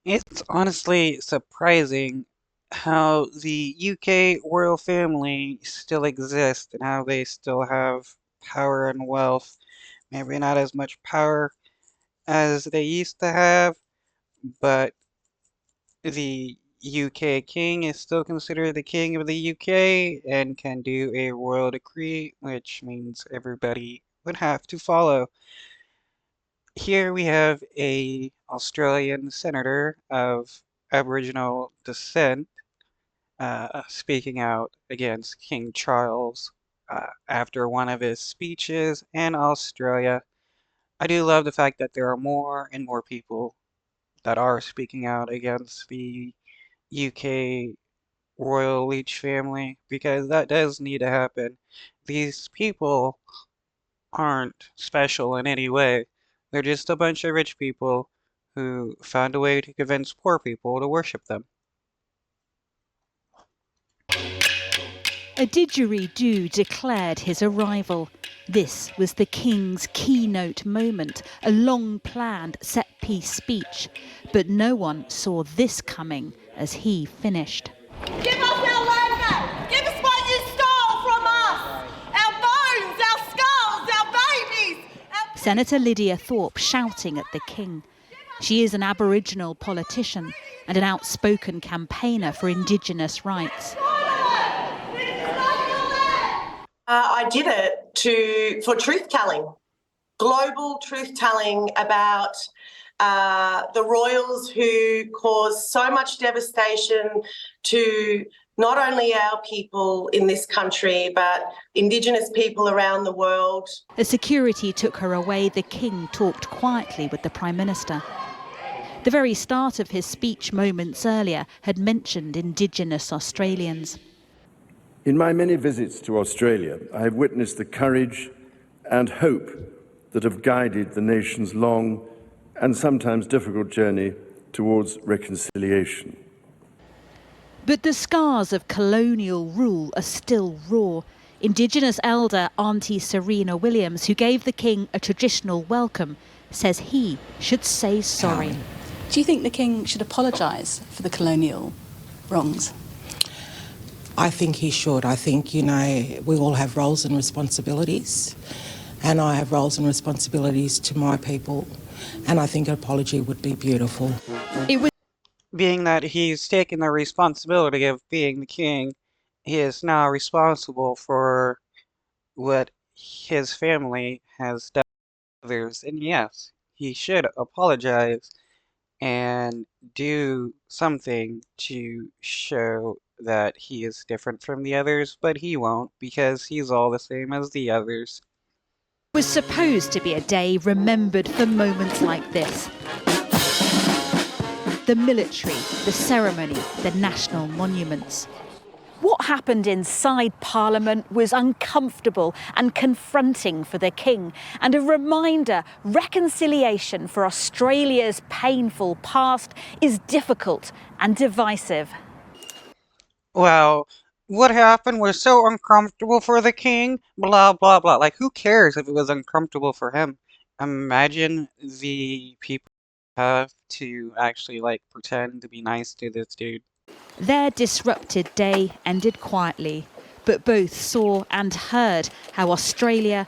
It's honestly surprising how the UK royal family still exists and how they still have power and wealth. Maybe not as much power as they used to have, but the UK king is still considered the king of the UK and can do a royal decree, which means everybody would have to follow. Here we have a Australian senator of Aboriginal descent speaking out against King Charles after one of his speeches in Australia. I do love the fact that there are more and more people that are speaking out against the UK royal leech family because that does need to happen. These people aren't special in any way. They're just a bunch of rich people who found a way to convince poor people to worship them. A didgeridoo declared his arrival. This was the King's keynote moment, a long-planned set-piece speech. But no one saw this coming as he finished. Give us our land back! Give us what you stole from us! Our bones, our skulls, our babies! Senator Lidia Thorpe shouting at the King. She is an Aboriginal politician and an outspoken campaigner for Indigenous rights. I did it for truth-telling, global truth-telling about the royals who caused so much devastation to not only our people in this country, but Indigenous people around the world. As security took her away, the King talked quietly with the Prime Minister. The very start of his speech moments earlier had mentioned Indigenous Australians. In my many visits to Australia, I have witnessed the courage and hope that have guided the nation's long and sometimes difficult journey towards reconciliation. But the scars of colonial rule are still raw. Indigenous elder Auntie Serena Williams, who gave the King a traditional welcome, says he should say sorry. Do you think the King should apologise for the colonial wrongs? I think he should. I think, we all have roles and responsibilities, and I have roles and responsibilities to my people, and I think an apology would be beautiful. Being that he's taken the responsibility of being the king, he is now responsible for what his family has done to others. And yes, he should apologize and do something to show that he is different from the others, but he won't because he's all the same as the others. It was supposed to be a day remembered for moments like this. The military, the ceremony, the national monuments. What happened inside Parliament was uncomfortable and confronting for the King, and a reminder reconciliation for Australia's painful past is difficult and divisive. Well, what happened was so uncomfortable for the king, blah, blah, blah. Like, who cares if it was uncomfortable for him? Imagine the people have to actually, pretend to be nice to this dude. Their disrupted day ended quietly, but both saw and heard how Australia